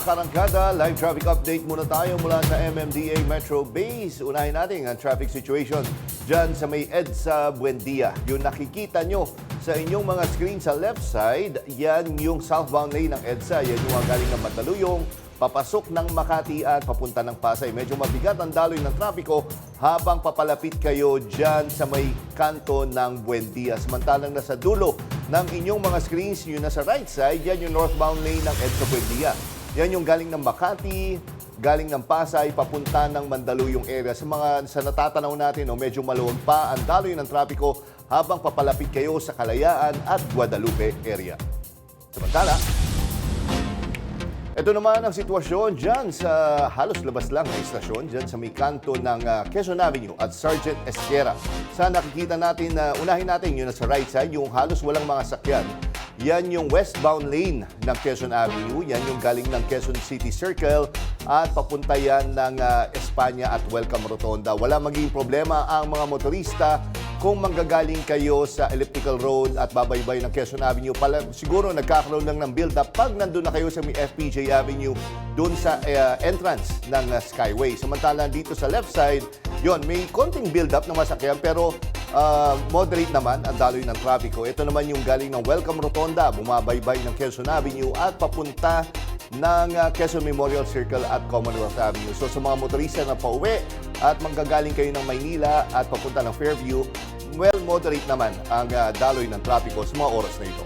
karangkada, live traffic update muna tayo mula sa MMDA Metro Base. Unahin natin ang traffic situation dyan sa may EDSA Buendia. Yung nakikita nyo sa inyong mga screen sa left side, yan yung southbound lane ng EDSA. Yan yung galing ng Mandaluyong, papasok ng Makati at papunta ng Pasay. Medyo mabigat ang daloy ng trapiko habang papalapit kayo dyan sa may kanto ng Buendia. Samantalang nasa dulo ng inyong mga screens, yung nasa right side, yan yung northbound lane ng EDSA Buendia. Yan yung galing ng Makati, galing ng Pasay, papunta ng Mandaluyong area. Sa natatanaw natin, medyo maluwag pa ang daloy ng trapiko habang papalapit kayo sa Kalayaan at Guadalupe area. Samantala, ito naman ang sitwasyon dyan sa halos labas lang na istasyon, dyan sa may kanto ng Quezon Avenue at Sergeant Esquera. Sa nakikita natin, unahin natin yung nasa right side, yung halos walang mga sakyan. Yan yung westbound lane ng Quezon Avenue. Yan yung galing ng Quezon City Circle at papunta yan ng Espanya at Welcome Rotonda. Wala magiging problema ang mga motorista kung manggagaling kayo sa Elliptical Road at babaybay ng Quezon Avenue. Siguro nagkakaroon lang ng build-up pag nandun na kayo sa may FPJ Avenue doon sa entrance ng Skyway. Samantalang dito sa left side, yon may konting build-up ng masakyan pero moderate naman ang daloy ng trapiko. Ito naman yung galing ng Welcome Rotonda, bumabaybay ng Quezon Avenue at papunta ng Quezon Memorial Circle at Commonwealth Avenue. So sa mga motorista na pauwi at manggagaling kayo ng Maynila at papunta ng Fairview, well, moderate naman ang daloy ng trapiko sa mga oras na ito.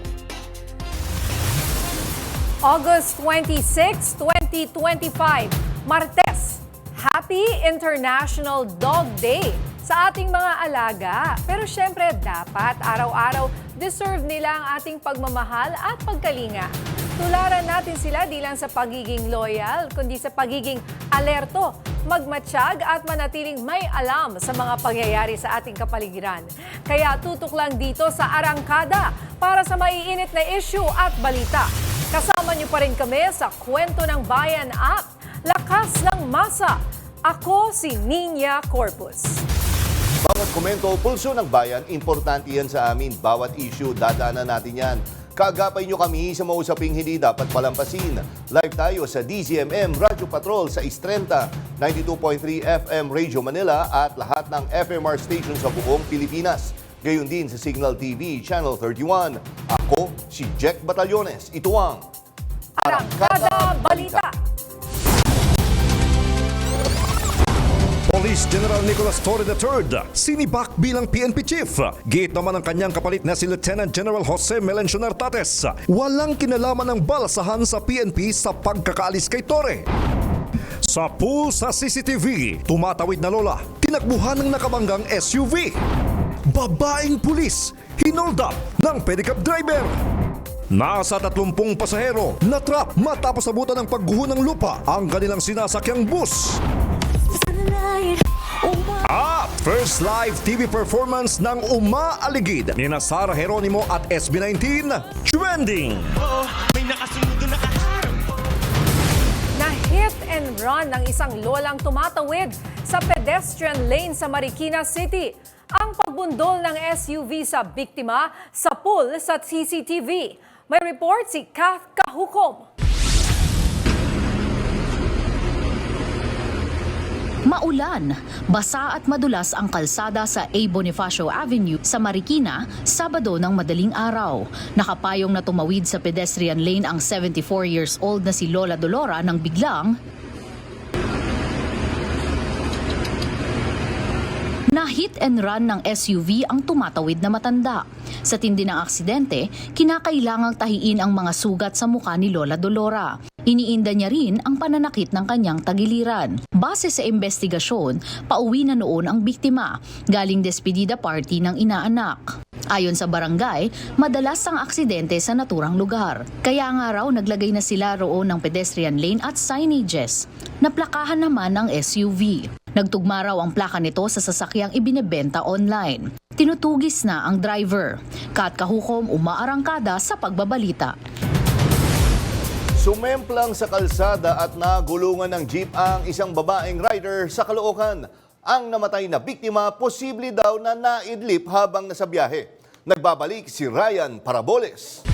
August 26, 2025, Martes. Happy International Dog Day sa ating mga alaga. Pero syempre, dapat araw-araw deserve nila ang ating pagmamahal at pagkalinga. Tularan natin sila di lang sa pagiging loyal, kundi sa pagiging alerto, magmatsyag at manatiling may alam sa mga pangyayari sa ating kapaligiran. Kaya tutok lang dito sa Arangkada para sa maiinit na issue at balita. Kasama niyo pa rin kami sa Kwento ng Bayan app, Lakas ng Masa. Ako si Nina Corpus. Bawat komento o pulso ng bayan, importante yan sa amin. Bawat issue, dadaanan natin yan. Kaagapay nyo kami sa mausaping hindi dapat palampasin. Live tayo sa DZMM Radio Patrol sa 630, 92.3 FM Radio Manila at lahat ng FMR stations sa buong Pilipinas. Gayon din sa Signal TV Channel 31. Ako si Jack Batallones. Ito ang Arangkada Balita. Police General Nicolas Torre III, sinibak bilang PNP Chief. Giit naman ang kanyang kapalit na si Lieutenant General Jose Melencio Nartates. Walang kinalaman ng balasahan sa PNP sa pagkakaalis kay Torre. Sa pool sa CCTV, tumatawid na lola, tinakbuhan ng nakabanggang SUV. Babaeng pulis, hinold up ng pedicab driver. Nasa 30 pasahero, natrap matapos abutan ng pagguho ng lupa ang kanilang sinasakyang bus. At first live TV performance ng Umaaligid ni Sara Geronimo at SB19, Trending. Na-hit and run ng isang lolang tumatawid sa pedestrian lane sa Marikina City. Ang pagbundol ng SUV sa biktima sa pool sa CCTV. May report si Kath Kahukom. Maulan, basa at madulas ang kalsada sa A. Bonifacio Avenue sa Marikina, Sabado ng madaling araw. Nakapayong na tumawid sa pedestrian lane ang 74 years old na si Lola Dolora nang biglang na hit and run ng SUV ang tumatawid na matanda. Sa tindi ng aksidente, kinakailangang tahiin ang mga sugat sa mukha ni Lola Dolora. Iniinda niya rin ang pananakit ng kanyang tagiliran. Base sa investigasyon, pauwi na noon ang biktima, galing despedida party ng inaanak. Ayon sa barangay, madalas ang aksidente sa naturang lugar. Kaya nga raw naglagay na sila roon ng pedestrian lane at signages. Naplakahan naman ang SUV. Nagtugma raw ang plaka nito sa sasakyang ibinebenta online. Tinutugis na ang driver. Kat Kahukom, Umaarangkada sa pagbabalita. Sumemplang sa kalsada at nagulungan ng jeep ang isang babaeng rider sa Caloocan. Ang namatay na biktima, posible daw na naidlip habang nasa biyahe. Nagbabalik si Ryan Paraboles.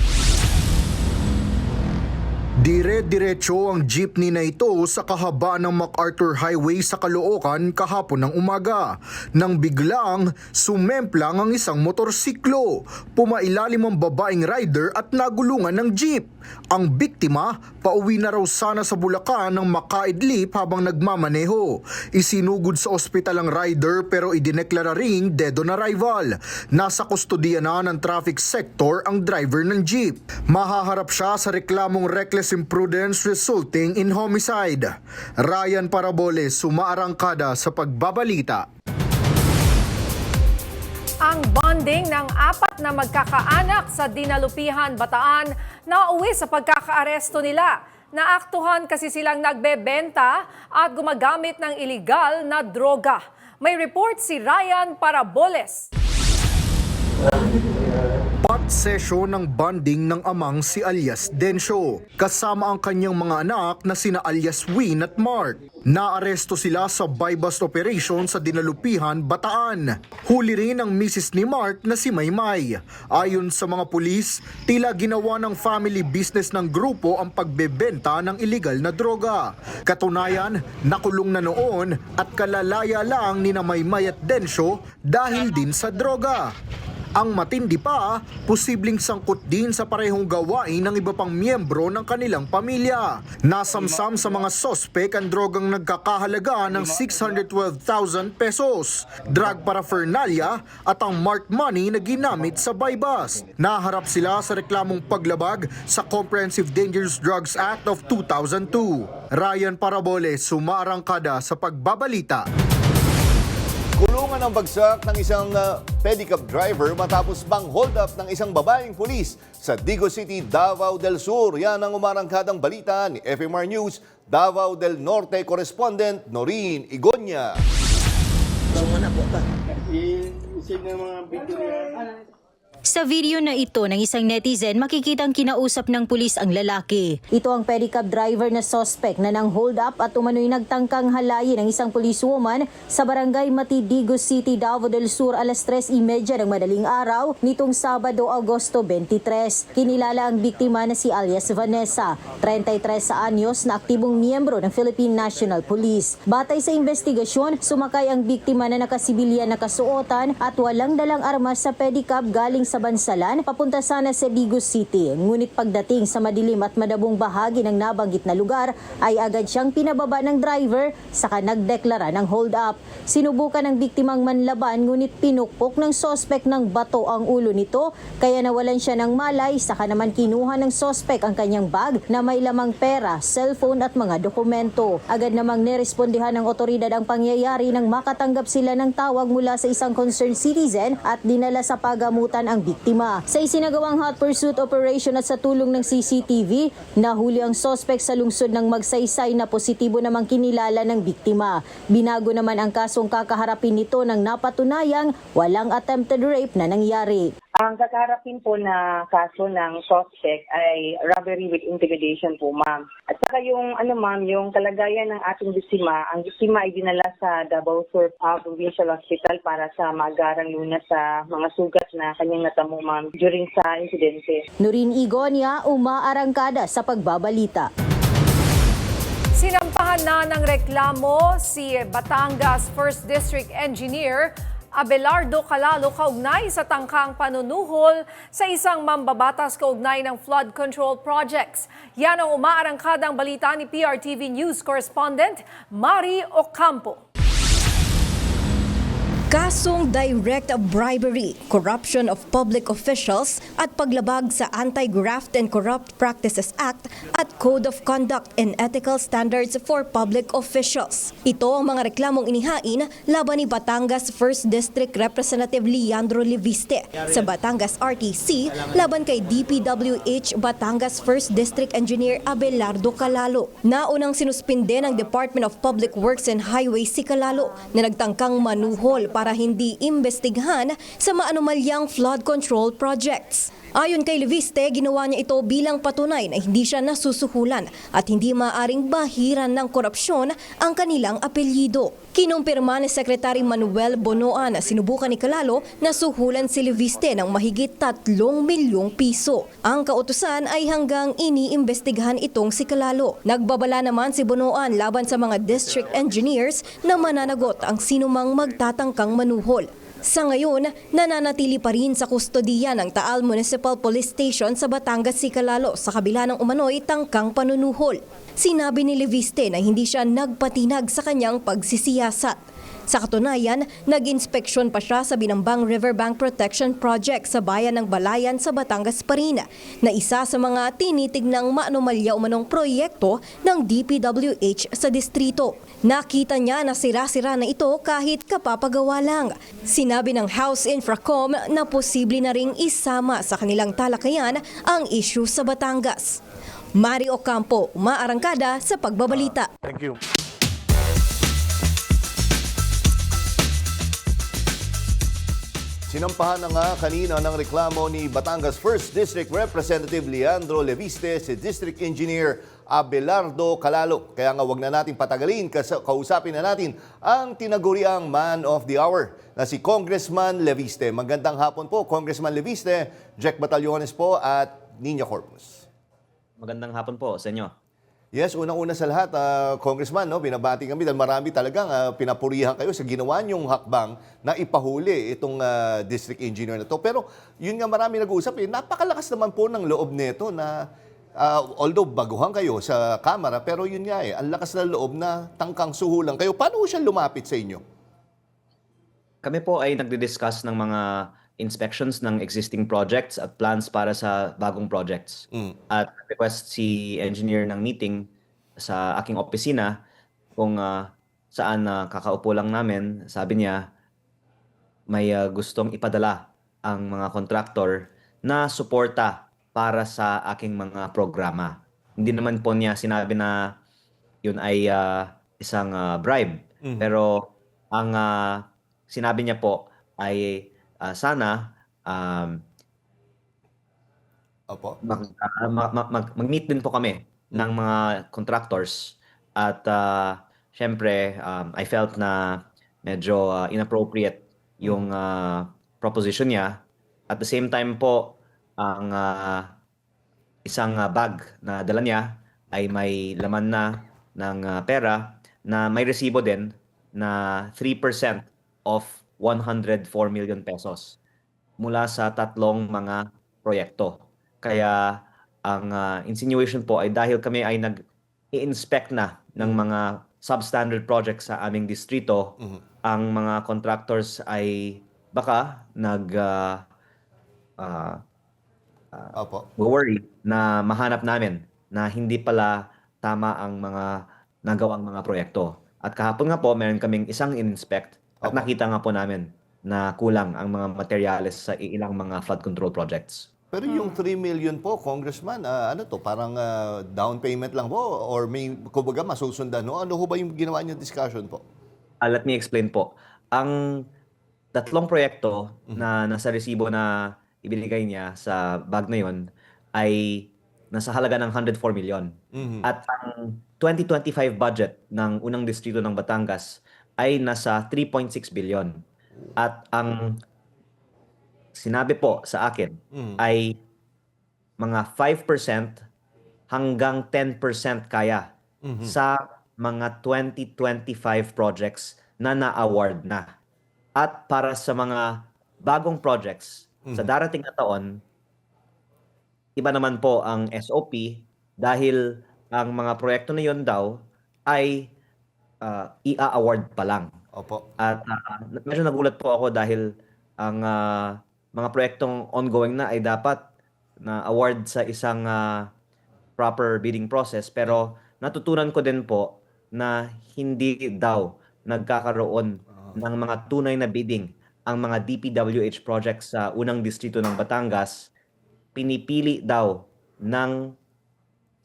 Dire-diretso ang jeepney na ito sa kahabaan ng MacArthur Highway sa Caloocan kahapon ng umaga. Nang biglang sumemplang ang isang motorsiklo. Pumailalim ang babaeng rider at nagulungan ng jeep. Ang biktima, pauwi na raw sana sa Bulacan nang makaidlip habang nagmamaneho. Isinugod sa ospital ang rider pero idineklara ring dead on arrival. Nasa kustodiya na ng traffic sector ang driver ng jeep. Mahaharap siya sa reklamong reckless imprudence resulting in homicide. Ryan Paraboles, sumaarangkada sa pagbabalita. Ang bonding ng 4 na magkakaanak sa Dinalupihan, Bataan na uwi sa pagkakaaresto nila. Naaktuhan kasi silang nagbebenta at gumagamit ng iligal na droga. May report si Ryan Paraboles. Pot session ng bonding ng amang si alias Densyo, kasama ang kanyang mga anak na sina alias Win at Mark. Naaresto sila sa buy-bust operation sa Dinalupihan, Bataan. Huli rin ang misis ni Mark na si Maymay. Ayon sa mga pulis, tila ginawa ng family business ng grupo ang pagbebenta ng iligal na droga. Katunayan, nakulong na noon at kalalaya lang ni na Maymay at Densyo dahil din sa droga. Ang matindi pa, posibleng sangkot din sa parehong gawain ng iba pang miyembro ng kanilang pamilya. Nasamsam sa mga sospek ang drogang nagkakahalaga ng 612,000 pesos, drug paraphernalia at ang marked money na ginamit sa buy-bust. Naharap sila sa reklamong paglabag sa Comprehensive Dangerous Drugs Act of 2002. Ryan Paraboles, sumaarangkada sa pagbabalita. Kulungan ang bagsak ng isang pedicab driver matapos bang hold up ng isang babaeng pulis sa Digos City, Davao del Sur. Yan ang umarangkadang balita ni FMR News, Davao del Norte correspondent Noreen Igonya. Sa video na ito ng isang netizen, makikitang kinausap ng pulis ang lalaki. Ito ang pedicab driver na suspect na nang hold up at umano'y nagtangkang halayin ng isang policewoman sa barangay Matidigos City, Davao del Sur alas 3:30 ng madaling araw nitong Sabado, Agosto 23. Kinilala ang biktima na si alias Vanessa, 33 anyos na aktibong miyembro ng Philippine National Police. Batay sa investigasyon, sumakay ang biktima na nakasibilyan na kasuotan at walang dalang armas sa pedicab galing sa Bansalan papunta sana sa Digos City. Ngunit pagdating sa madilim at madabong bahagi ng nabanggit na lugar ay agad siyang pinababa ng driver saka nagdeklara ng hold up. Sinubukan ng biktimang manlaban ngunit pinukpok ng sospek ng bato ang ulo nito kaya nawalan siya ng malay saka naman kinuha ng sospek ang kanyang bag na may lamang pera, cellphone at mga dokumento. Agad namang nirespondihan ng otoridad ang pangyayari nang makatanggap sila ng tawag mula sa isang concerned citizen at dinala sa pagamutan ang biktima. Sa isinagawang hot pursuit operation at sa tulong ng CCTV, nahuli ang sospek sa lungsod ng Magsaysay na positibo namang kinilala ng biktima. Binago naman ang kasong kakaharapin nito nang napatunayang walang attempted rape na nangyari. Ang kakaharapin po na kaso ng suspect ay robbery with intimidation po, ma'am. At saka yung ma'am, yung kalagayan ng ating biktima, ang biktima ay dinala sa Davao Sur Provincial Hospital para sa maagarang lunas sa mga sugat na kanyang natamo, ma'am, during sa insidente. Noreen Igonya, umaarangkada sa pagbabalita. Sinampahan na ng reklamo si Batangas 1st District Engineer Abelardo Calalo kaugnay sa tangkang panunuhol sa isang mambabatas kaugnay ng flood control projects. Yan ang umaarangkadang balita ni PRTV News correspondent Mari Ocampo. Kasong direct bribery, corruption of public officials at paglabag sa Anti-Graft and Corrupt Practices Act at Code of Conduct and Ethical Standards for Public Officials. Ito ang mga reklamong inihain laban ni Batangas 1st District Representative Leandro Leviste sa Batangas RTC laban kay DPWH Batangas 1st District Engineer Abelardo Calalo. Naunang sinuspinde ng Department of Public Works and Highways si Calalo na nagtangkang manuhol para hindi imbestigahan sa maanomalyang flood control projects. Ayon kay Leviste, ginawa niya ito bilang patunay na hindi siya nasusuhulan at hindi maaring bahiran ng korupsyon ang kanilang apelyido. Kinumpirma ni Secretary Manuel Bonoan na sinubukan ni Calalo na suhulan si Leviste ng mahigit 3 milyong piso. Ang kautusan ay hanggang iniimbestigahan itong si Calalo. Nagbabala naman si Bonoan laban sa mga district engineers na mananagot ang sinumang magtatangkang manuhol. Sa ngayon, nananatili pa rin sa kustodiya ng Taal Municipal Police Station sa Batangas si Calalo sa kabila ng umano'y tangkang panunuhol. Sinabi ni Leviste na hindi siya nagpatinag sa kanyang pagsisiyasat. Sa katunayan, nag-inspeksyon pa siya sa Binambang Riverbank Protection Project sa bayan ng Balayan sa Batangas pa rin, na isa sa mga tinitignang maanomalya umanong proyekto ng DPWH sa distrito. Nakita niya na sira-sira na ito kahit kapapagawa lang. Sinabi ng House Infracom na posible na ring isama sa kanilang talakayan ang issue sa Batangas. Mario Ocampo, Umaarangkada sa Pagbabalita. Thank you. Sinampahan na nga kanina ng reklamo ni Batangas 1st District Representative Leandro Leviste si District Engineer Abelardo Calalo. Kaya nga wag na natin patagalin, kausapin na natin ang tinaguriang man of the hour na si Congressman Leviste. Magandang hapon po, Congressman Leviste, Jack Batallones po at Nina Corpus. Magandang hapon po sa inyo. Yes, unang-una sa lahat, Congressman, binabati kami dahil marami talagang pinapurihan kayo sa ginawa niyong hakbang na ipahuli itong district engineer na to. Pero yun nga marami nag-uusap, napakalakas naman po ng loob nito na although baguhan kayo sa Kamara, pero yun nga ang lakas ng loob na tangkang suhulan kayo. Paano siya lumapit sa inyo? Kami po ay nagdi-discuss ng mga inspections ng existing projects at plans para sa bagong projects. At request si engineer ng meeting sa aking opisina kung saan kakaupo lang namin. Sabi niya may gustong ipadala ang mga contractor na suporta para sa aking mga programa. Hindi naman po niya sinabi na yun ay isang bribe. Pero ang sinabi niya po ay sana Opo. mag-meet din po kami ng mga contractors at syempre I felt na medyo inappropriate yung proposition niya. At the same time po ang isang bag na dala niya ay may laman na ng pera na may resibo din na 3% of 104 million pesos mula sa 3 mga proyekto. Kaya ang insinuation po ay dahil kami ay nag-i-inspect na ng mga substandard projects sa aming distrito, ang mga contractors ay baka worry na mahanap namin na hindi pala tama ang mga nagawang mga proyekto. At kahapon nga po, meron kaming isang in-inspect at nakita nga po namin na kulang ang mga materyales sa ilang mga flood control projects. Pero yung 3 million po, Congressman, ano to, parang down payment lang po or may kumbaga masusundan, no? Ano ho ba yung ginawa niyo discussion po? Let me explain po. Ang 3 proyekto na nasa resibo na ibinigay niya sa bag na yon ay nasa halaga ng 104 million. At ang 2025 budget ng unang distrito ng Batangas ay nasa 3.6 billion. At ang sinabi po sa akin ay mga 5% hanggang 10% kaya sa mga 2025 projects na na-award na. At para sa mga bagong projects sa darating na taon, iba naman po ang SOP dahil ang mga proyekto na yon daw ay i-award pa lang. Opo. At medyo nagulat po ako dahil ang mga proyektong ongoing na ay dapat na award sa isang proper bidding process. Pero natutunan ko din po na hindi daw nagkakaroon ng mga tunay na bidding ang mga DPWH projects sa unang distrito ng Batangas. Pinipili daw ng,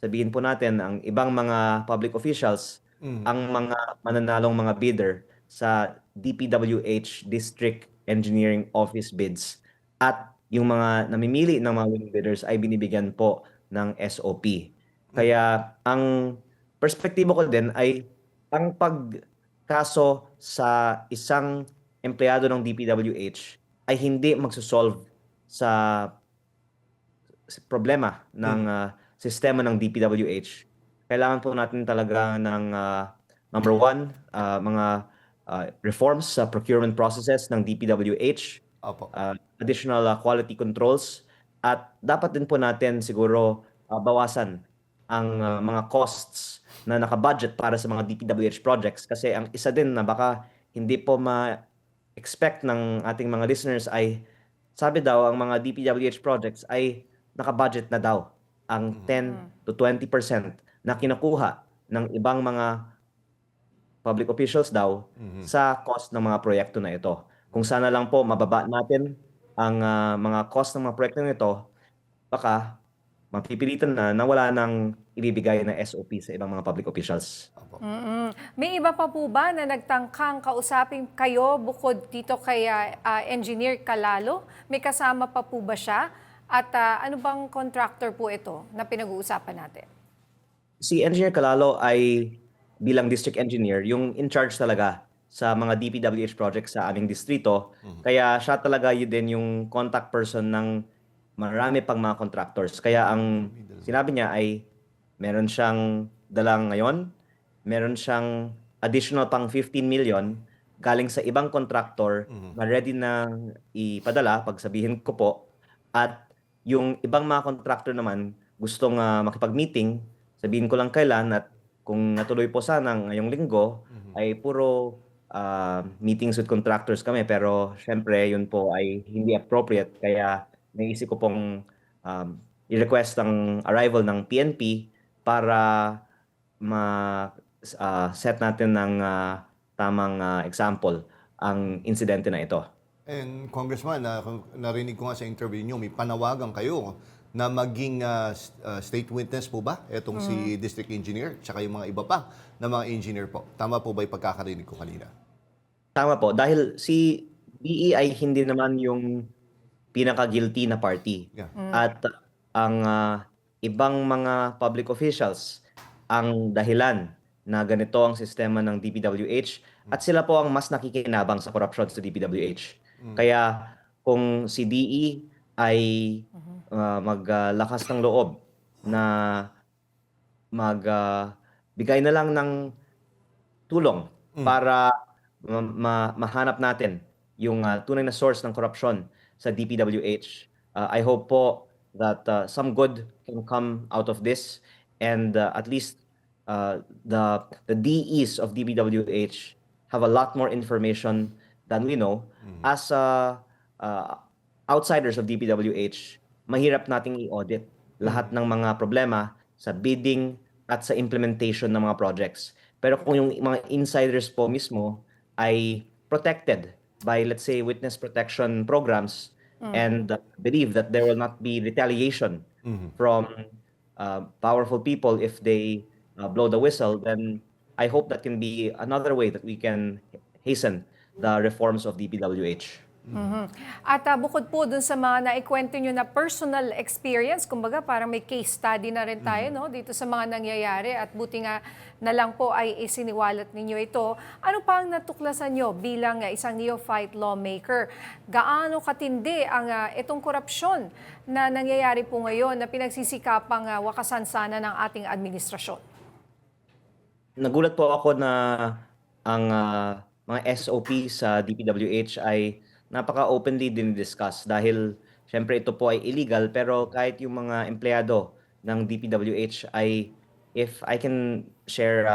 sabihin po natin, ang ibang mga public officials, ang mga mananalong mga bidder sa DPWH District Engineering Office bids. At yung mga namimili ng mga winning bidders ay binibigyan po ng SOP. Kaya ang perspektibo ko din ay ang kaso sa isang empleyado ng DPWH ay hindi magsosolve sa problema ng sistema ng DPWH. Kailangan po natin talaga ng number one, mga reforms sa procurement processes ng DPWH, Opo. additional quality controls, at dapat din po natin siguro bawasan ang mga costs na nakabudget para sa mga DPWH projects, kasi ang isa din na baka hindi po ma-expect ng ating mga listeners ay sabi daw ang mga DPWH projects ay nakabudget na daw ang 10 to 20% na kinukuha ng ibang mga public officials daw sa cost ng mga proyekto na ito. Kung sana lang po mababa natin ang mga cost ng mga proyekto na ito, baka mapipilitan na wala nang ibibigay na SOP sa ibang mga public officials. May iba pa po ba na nagtangkang kausapin kayo bukod dito kay Engineer Calalo? May kasama pa po ba siya? At ano bang contractor po ito na pinag-uusapan natin? Si Engineer Calalo ay bilang district engineer, yung in charge talaga sa mga DPWH projects sa aming distrito. Kaya siya talaga yun din yung contact person ng marami pang mga contractors. Kaya ang sinabi niya ay meron siyang dalang ngayon, meron siyang additional pang 15 million galing sa ibang contractor na ready na ipadala, pagsabihin ko po. At yung ibang mga contractor naman gustong makipag-meeting, sabihin ko lang kailan, at kung natuloy po sana ngayong linggo, ay puro meetings with contractors kami. Pero syempre, yun po ay hindi appropriate. Kaya naisip ko pong i-request ang arrival ng PNP para set natin ng tamang example ang insidente na ito. And Congressman, narinig ko nga sa interview niyo, may panawagan kayo na maging state witness po ba? Etong si District Engineer, tsaka yung mga iba pa na mga engineer po. Tama po ba yung pagkakarinig ko kanina? Tama po. Dahil si DE ay hindi naman yung pinaka-guilty na party. Yeah. At ang ibang mga public officials ang dahilan na ganito ang sistema ng DPWH, at sila po ang mas nakikinabang sa corruption sa DPWH. Kaya kung si DE ay maglakas ng loob na magbigay na lang ng tulong para mahanap natin yung tunay na source ng corruption sa DPWH, I hope po that some good can come out of this, and at least the DEs of DPWH have a lot more information than we know. As outsiders of DPWH, mahirap nating i-audit lahat ng mga problema sa bidding at sa implementation ng mga projects. Pero kung yung mga insiders po mismo ay protected by, let's say, witness protection programs, and believe that there will not be retaliation from powerful people if they blow the whistle, then I hope that can be another way that we can hasten the reforms of DPWH. At bukod po dun sa mga naikwento nyo na personal experience, kumbaga parang may case study na rin tayo no, dito sa mga nangyayari, at buti nga na lang po ay isiniwalat ninyo ito. Ano pa ang natuklasan nyo bilang isang neophyte lawmaker? Gaano katindi ang itong korupsyon na nangyayari po ngayon na pinagsisikapang wakasan sana ng ating administrasyon? Nagulat po ako na ang mga SOP sa DPWH ay napaka-openly din-discuss, dahil syempre ito po ay illegal, pero kahit yung mga empleyado ng DPWH ay, if I can share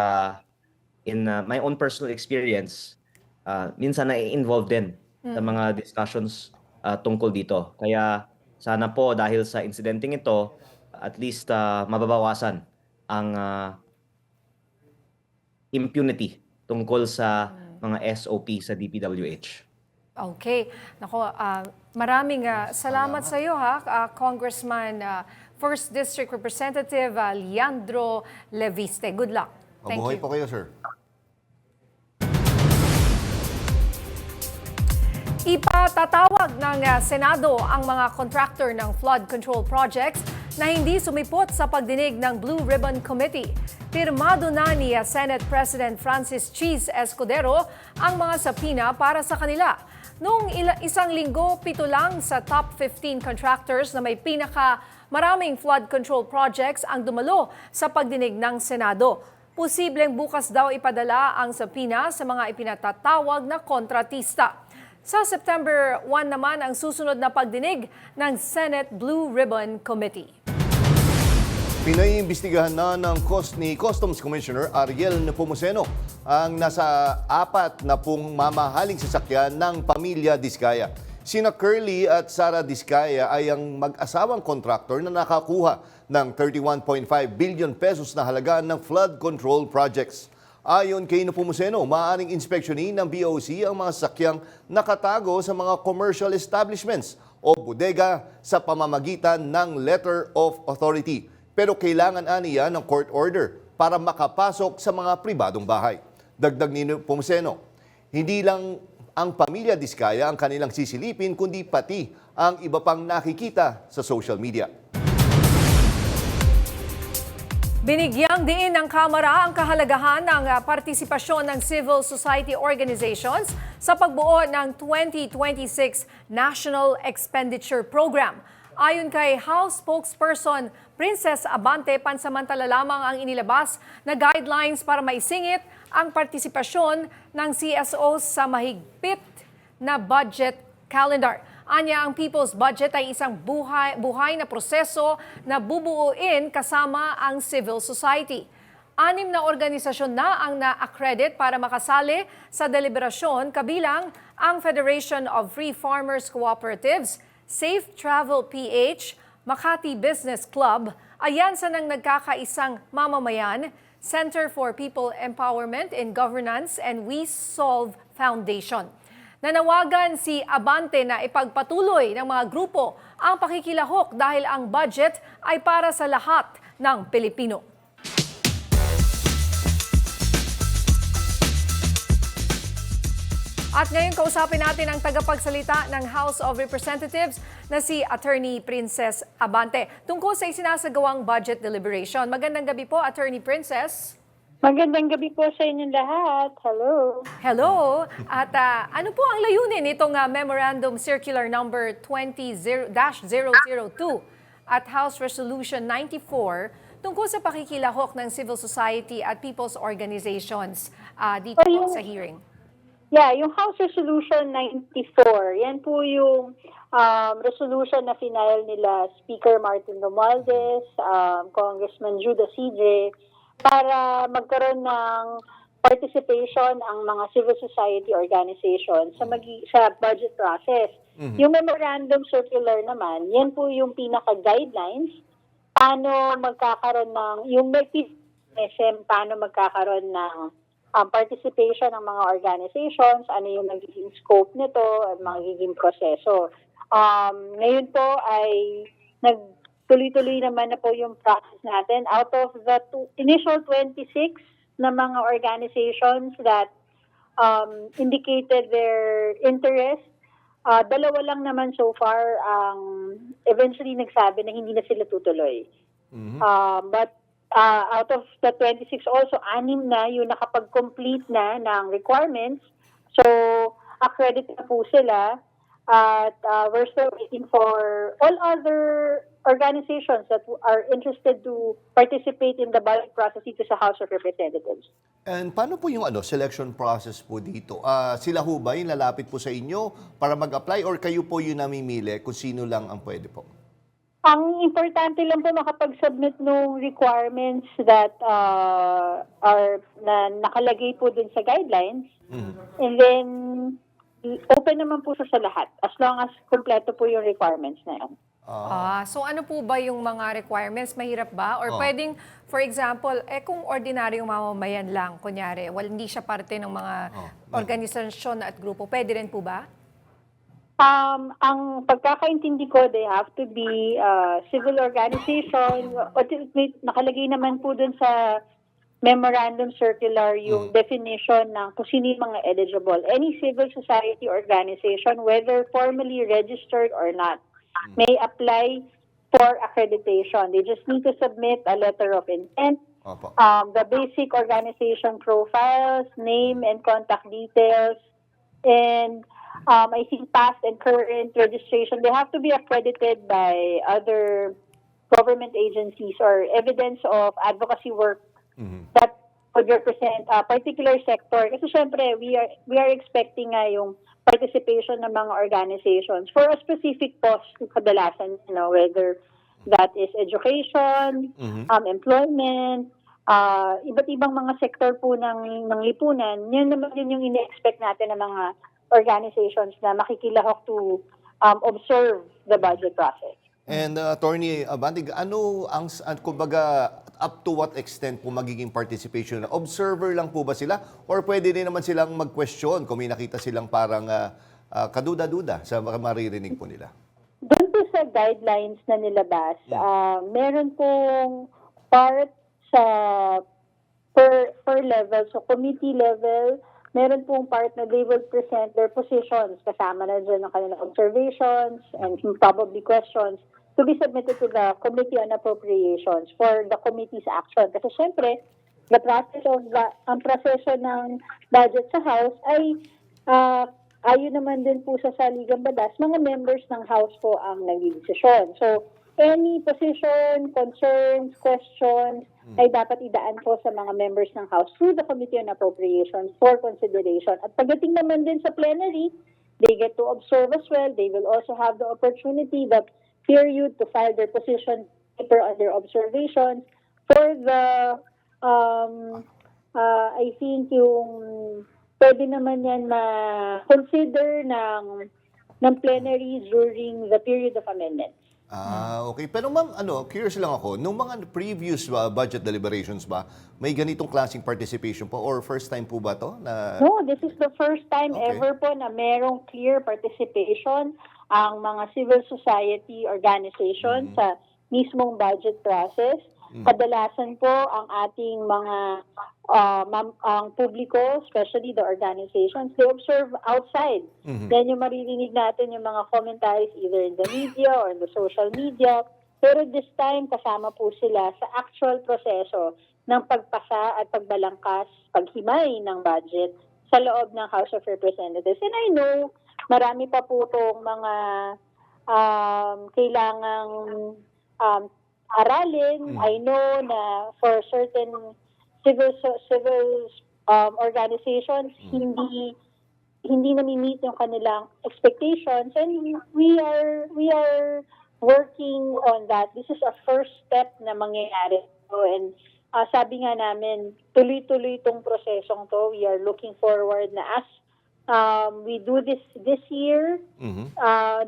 in my own personal experience, minsan na-involved din sa mga discussions tungkol dito. Kaya sana po dahil sa insidenteng ito, at least mababawasan ang impunity tungkol sa mga SOP sa DPWH. Okay. Nako, maraming salamat sa iyo, Congressman, 1st District Representative Leandro Leviste. Good luck. Thank Mabuhay you. po kayo, sir. Ipatatawag ng Senado ang mga contractor ng flood control projects na hindi sumipot sa pagdinig ng Blue Ribbon Committee. Pirmado na ni Senate President Francis Cheese Escudero ang mga sapina para sa kanila. Noong isang linggo, 7 lang sa top 15 contractors na may maraming flood control projects ang dumalo sa pagdinig ng Senado. Posibleng bukas daw ipadala ang sapina sa mga ipinatatawag na kontratista. Sa September 1 naman ang susunod na pagdinig ng Senate Blue Ribbon Committee. Pinaiimbestigahan na ni Customs Commissioner Ariel Nepomuceno ang nasa 4 na mamahaling sasakyan ng pamilya Diskaya. Sina Curly at Sara Diskaya ay ang mag-asawang kontraktor na nakakuha ng 31.5 billion pesos na halaga ng flood control projects. Ayon kay Nepomuceno, maaaring inspeksyonin ng BOC ang mga sasakyang nakatago sa mga commercial establishments o bodega sa pamamagitan ng letter of authority. Pero kailangan aniya ng court order para makapasok sa mga pribadong bahay. Dagdag ni Nepomuceno, hindi lang ang pamilya Diskaya ang kanilang sisilipin kundi pati ang iba pang nakikita sa social media. Binigyang diin ng Kamara ang kahalagahan ng partisipasyon ng civil society organizations sa pagbuo ng 2026 National Expenditure Program. Ayon kay House Spokesperson Princess Abante, pansamantala lamang ang inilabas na guidelines para maisingit ang partisipasyon ng CSOs sa mahigpit na budget calendar. Anya, ang People's Budget ay isang buhay na proseso na bubuuin kasama ang civil society. 6 na organisasyon na ang na-accredit para makasali sa deliberasyon, kabilang ang Federation of Free Farmers Cooperatives, Safe Travel PH, Makati Business Club, Alyansa ng Nagkakaisang Mamamayan, Center for People Empowerment in Governance, and We Solve Foundation. Nanawagan si Abante na ipagpatuloy ng mga grupo ang pakikilahok dahil ang budget ay para sa lahat ng Pilipino. At ngayon kausapin natin ang tagapagsalita ng House of Representatives na si Attorney Princess Abante tungkol sa isinasagawang budget deliberation. Magandang gabi po, Attorney Princess. Magandang gabi po sa inyong lahat. Hello. Hello. At ano po ang layunin nitong Memorandum Circular Number 20-002 at House Resolution 94 tungkol sa pakikilahok ng civil society at people's organizations dito sa hearing? Yeah, yung House Resolution 94, yan po yung resolution na final nila Speaker Martin Romualdez, Congressman Judah CJ, para magkaroon ng participation ang mga civil society organizations sa budget process. Yung memorandum circular naman, yan po yung pinaka-guidelines paano magkakaroon ng, yung mechanism paano magkakaroon ng participation ng mga organizations, ano yung magiging scope nito, at magiging proseso. Ngayon po ay tuloy-tuloy naman na po yung process natin. Out of the initial 26 na mga organizations that indicated their interest, 2 lang naman so far ang eventually nagsabi na hindi na sila tutuloy. But out of the 26 also, 6 na yung nakapag-complete na ng requirements. So, accredited na po sila. At we're still waiting for all other organizations that are interested to participate in the budget process dito sa House of Representatives. And paano po yung selection process po dito? Sila ho ba yung lalapit po sa inyo para mag-apply or kayo po yung namimili kung sino lang ang pwede po? Ang importante lang po makapag-submit ng requirements that are nakalagay po dun sa guidelines. And then open naman po sa lahat as long as kumpleto po yung requirements na yan. So ano po ba yung mga requirements? Mahirap ba? Or pwedeng, for example, kung ordinaryong mamamayan lang, kunyari, hindi siya parte ng mga organisasyon at grupo, pwede rin po ba? Ang pagkakaintindi ko, they have to be civil organization. Nakalagay naman po dun sa memorandum circular yung definition ng kung sino yung mga eligible. Any civil society organization, whether formally registered or not, may apply for accreditation. They just need to submit a letter of intent, Opo. the basic organization profiles, name and contact details, and I think past and current registration. They have to be accredited by other government agencies or evidence of advocacy work that would represent a particular sector. Kasi syempre, we are expecting nga yung participation ng mga organizations for a specific cause kadalasan, whether that is education, employment, iba't ibang mga sector po ng lipunan. Yun naman din yung ine-expect natin ng mga organizations na makikilahok to observe the budget process. And Attorney Abantig, kumbaga, up to what extent po magiging participation? Observer lang po ba sila? Or pwede din naman silang mag-question kung may nakita silang parang kaduda-duda sa maririnig po nila? Doon po sa guidelines na nilabas, meron pong part sa per level, so committee level, meron pong part na they will present their positions, kasama na dyan ang kanilang observations and probably questions to be submitted to the Committee on Appropriations for the committee's action. Kasi syempre, ang proseso ng budget sa House ay ayon naman din po sa saligang batas, mga members ng House po ang nagdidesisyon. So, any position, concerns, questions ay dapat idaan po sa mga members ng House through the Committee on Appropriations for consideration. At pagdating naman din sa plenary, they get to observe as well. They will also have the opportunity, the period to file their position paper on their observations for the, I think yung pwede naman yan ma-consider ng plenary during the period of amendments. Okay. Pero ma'am, curious lang ako, nung mga previous budget deliberations ba, may ganitong klaseng participation po or first time po ba to? No, this is the first time ever po na merong clear participation ang mga civil society organizations sa mismong budget process. Kadalasan po ang ating mga ang publiko, especially the organizations, they observe outside. Then yung maririnig natin yung mga commentaries either in the media or in the social media. Pero this time, kasama po sila sa actual proseso ng pagpasa at pagbalangkas, paghimay ng budget sa loob ng House of Representatives. And I know, marami pa po itong mga kailangang aralin. I know na for certain civil organizations, hindi na-meet yung kanilang expectations, and we are working on that. This is a first step na mangyayari. And sabi nga namin, tuloy-tuloy itong prosesong to. We are looking forward na as we do this year,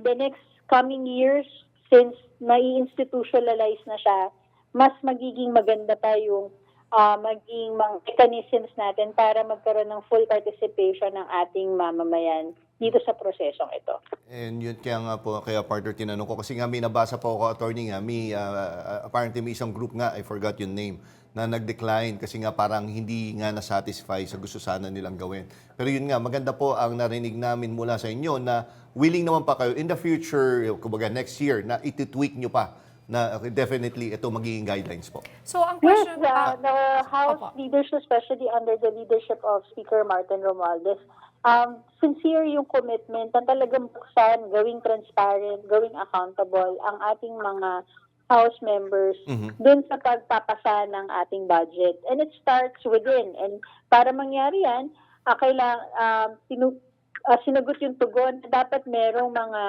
the next coming years, since mai-institutionalize na siya, mas magiging maganda pa yung maging mga mechanisms natin para magkaroon ng full participation ng ating mamamayan dito sa prosesong ito. And yun kaya partner tinanong ko kasi nga may nabasa po ako, attorney nga, apparently may isang group nga, I forgot yung name, na nag-decline kasi nga parang hindi nga na-satisfy sa gusto sana nilang gawin. Pero yun nga, maganda po ang narinig namin mula sa inyo na willing naman pa kayo in the future, kumbaga next year, na iti-tweak nyo pa na definitely ito magiging guidelines po. So ang question... Yes, the House leadership, especially under the leadership of Speaker Martin Romualdez, sincere yung commitment na talagang buksan, gawing transparent, gawing accountable ang ating mga House members dun sa pagpapasa ng ating budget. And it starts within. And para mangyari yan, sinagot yung tugon, dapat merong mga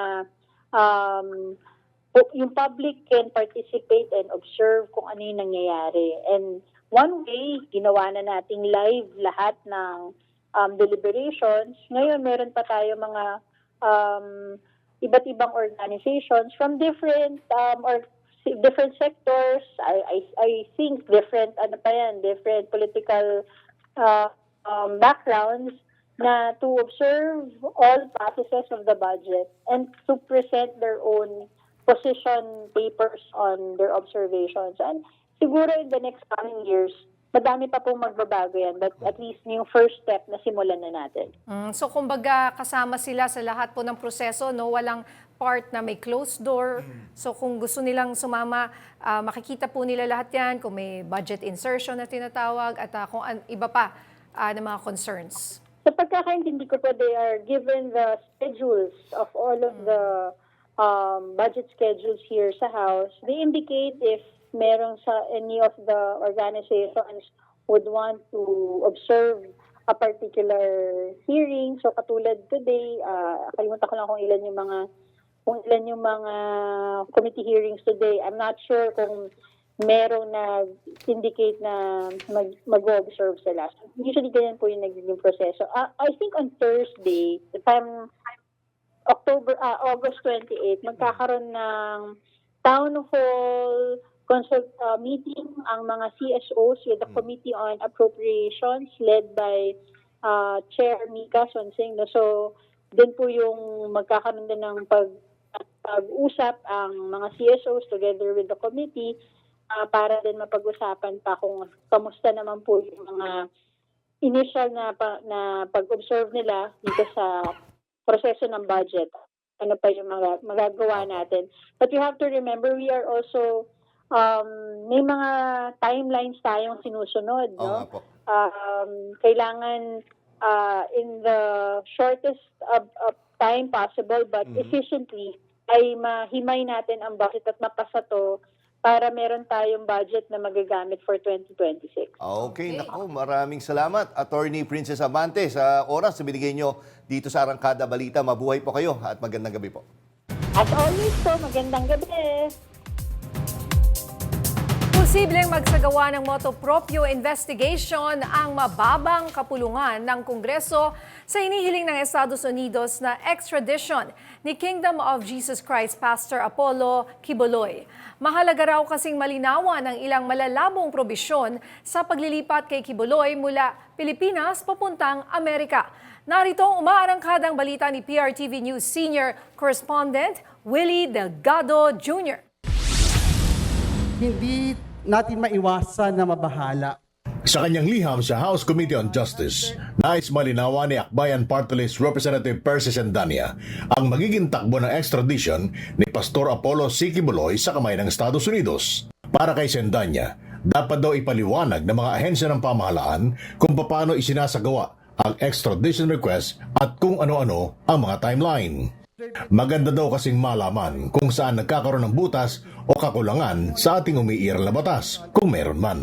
yung public can participate and observe kung ano yung nangyayari. And one way, ginawa na nating live lahat ng deliberations. Ngayon, meron pa tayo mga iba't ibang organizations from different different sectors. I think different different political backgrounds na to observe all processes of the budget and to present their own position papers on their observations. And siguro in the next coming years, madami pa pong magbabago yan, but at least yung first step na simulan na natin. So kumbaga kasama sila sa lahat po ng proseso, no? Walang part na may closed door. So kung gusto nilang sumama, makikita po nila lahat yan, kung may budget insertion na tinatawag, at kung iba pa na mga concerns. Sa pagkakaintindi ko po, they are given the schedules of all of the budget schedules here sa House. They indicate if merong sa any of the organizations would want to observe a particular hearing. So katulad today, kalimutan ko lang kung ilan yung mga committee hearings today. I'm not sure kung merong nag-indicate na mag-observe sila. So, usually ganyan po yung nagiging proseso. I think on Thursday, August 28, magkakaroon ng town hall meeting ang mga CSOs with the Committee on Appropriations led by Chair Mika Sonsing. So, din po yung magkakaroon din ng pag-usap ang mga CSOs together with the committee para din mapag-usapan pa kung kamusta naman po yung mga initial na pag-observe nila dito sa proseso ng budget. Ano pa yung magagawa natin. But you have to remember, we are also may mga timelines tayong sinusunod, no? Kailangan in the shortest of time possible but efficiently ay mahimay natin ang budget at mapasa to para meron tayong budget na magagamit for 2026. Okay, nako, maraming salamat, Attorney Princess Abante, sa oras na binigay nyo dito sa Arangkada Balita. Mabuhay po kayo at magandang gabi po. As always po, magandang gabi. Posibleng magsagawa ng motu proprio investigation ang mababang kapulungan ng Kongreso sa inihiling ng Estados Unidos na extradition ni Kingdom of Jesus Christ Pastor Apollo Quiboloy. Mahalaga raw kasing malinawan ang ilang malalabong probisyon sa paglilipat kay Quiboloy mula Pilipinas papuntang Amerika. Narito ang umaarangkadang balita ni PRTV News Senior Correspondent Willie Delgado Jr. Hindi natin maiwasan na mabahala. Sa kanyang liham sa House Committee on Justice, nais malinawan ni Akbayan Party List Representative Percy Sendania ang magiging takbo ng extradition ni Pastor Apollo C. Quiboloy sa kamay ng Estados Unidos. Para kay Sendanya, dapat daw ipaliwanag ng mga ahensya ng pamahalaan kung paano isinasagawa ang extradition request at kung ano-ano ang mga timeline. Maganda daw kasing malaman kung saan nagkakaroon ng butas o kakulangan sa ating umiiral na batas, kung meron man.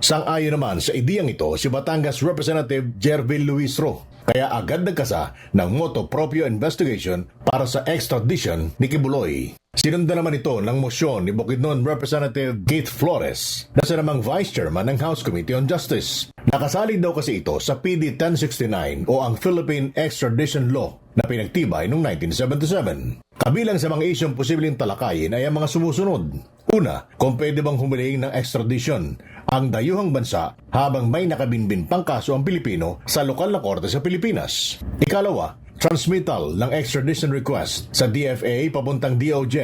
Sang-ayon naman sa ideyang ito si Batangas Representative Jervil Luisro, kaya agad nagkasa ng motu proprio investigation para sa extradition ni Quiboloy. Sinundan naman ito ng mosyon ni Bukidnon Representative Keith Flores na siya namang Vice Chairman ng House Committee on Justice. Nakasali daw kasi ito sa PD 1069 o ang Philippine Extradition Law na pinagtibay noong 1977. Kabilang sa mga isyong posibleng talakayin ay ang mga sumusunod. Una, kung pwede bang humiling ng extradition ang dayuhang bansa habang may nakabinbin pang kaso ang Pilipino sa lokal na korte sa Pilipinas. Ikalawa, transmittal ng extradition request sa DFA papuntang DOJ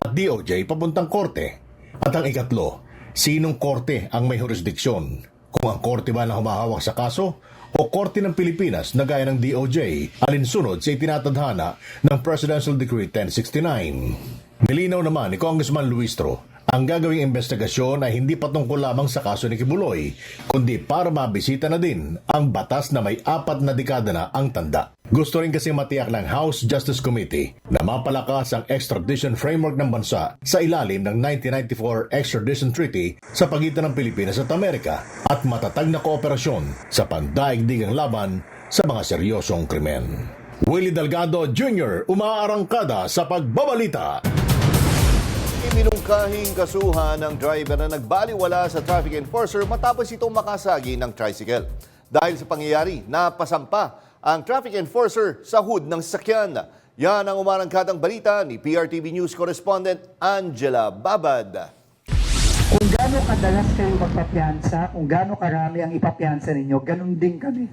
at DOJ papuntang korte. At ang ikatlo, sinong korte ang may jurisdiksyon? Kung ang korte ba na humahawak sa kaso o korte ng Pilipinas na gaya ng DOJ alinsunod sa itinatadhana ng Presidential Decree 1069. Nilinaw naman ni Congressman Luistro, ang gagawing investigasyon ay hindi patungkol lamang sa kaso ni Quiboloy, kundi para mabisita na din ang batas na may 4 na dekada na ang tanda. Gusto rin kasi matiyak ng House Justice Committee na mapalakas ang extradition framework ng bansa sa ilalim ng 1994 Extradition Treaty sa pagitan ng Pilipinas at Amerika at matatag na kooperasyon sa pandaigdigang laban sa mga seryosong krimen. Willie Delgado Jr. umaarangkada sa pagbabalita. Iminungkahing kasuhan ng driver na nagbaliwala sa traffic enforcer matapos itong makasagi ng tricycle. Dahil sa pangyayari, napasampa ang traffic enforcer sa hood ng sasakyan. Yan ang umarangkadang balita ni PRTV News Correspondent Angela Babad. Kung gaano kadalas kayo magpapiansa, kung gaano karami ang ipapiansa ninyo, ganun din kami.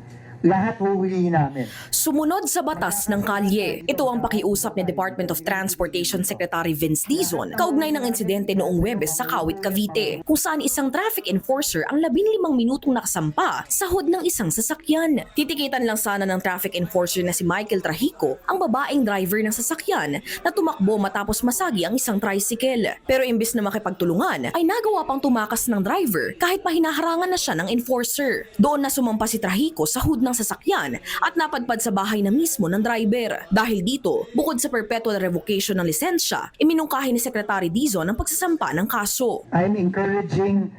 lahat huhulihin namin. Sumunod sa batas ng kalye. Ito ang pakiusap ni Department of Transportation Secretary Vince Dizon kaugnay ng insidente noong Huwebes sa Kawit, Cavite, kung saan isang traffic enforcer ang 15 minutong nakasampa sa hood ng isang sasakyan. Titikitan lang sana ng traffic enforcer na si Michael Trajico ang babaeng driver ng sasakyan na tumakbo matapos masagi ang isang tricycle. Pero imbis na makipagtulungan, ay nagawa pang tumakas ng driver kahit pa hinaharangan na siya ng enforcer. Doon na sumampa si Trajico sa hood ng sasakyan at napadpad sa bahay na mismo ng driver. Dahil dito, bukod sa perpetual revocation ng lisensya, iminungkahi ni Secretary Dizon ang pagsasampa ng kaso. I'm encouraging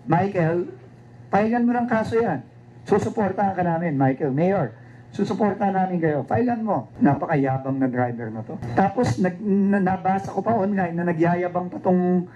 Michael, pahigan mo ng kaso yan. Susuportahan ka namin, Michael, Mayor. Susuportahan namin kayo. Filean mo. Napakayabang na driver na to. Tapos nabasa ko pa online na nagyayabang pa tong